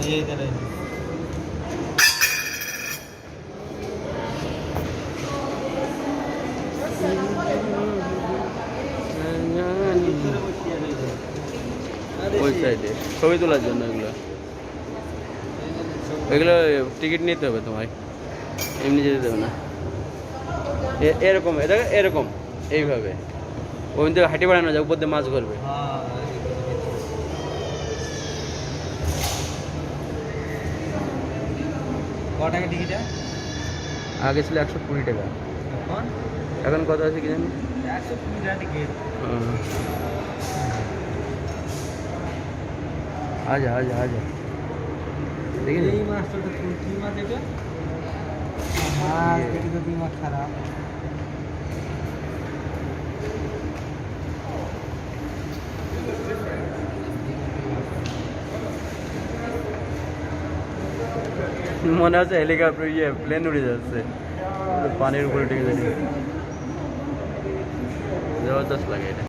ওই সাইডে ছবি তোলার জন্য এগুলো এগুলো টিকিট নিতে হবে তোমায়, এমনি যেতে দেবে না। এরকম এটা এরকম এইভাবে ওই থেকে হাঁটি বাড়ানো যায়, উপর দিয়ে মাছ করবে। কত টাকা টিকিট? আগে ছিল 120 টাকা, এখন কত আছে কি জানি? 120 টাকা টিকিট। আজা আজা আজা দেখি এই মাছটা তো কি মাছ এটা? মাছ দেখি তো দিমাগ খারাপ। মনে হচ্ছে হেলিকপ্টার প্লেন উড়ে যাচ্ছে পানির উপরে, ঠিক আছে, জবরদস্ত লাগে এটা।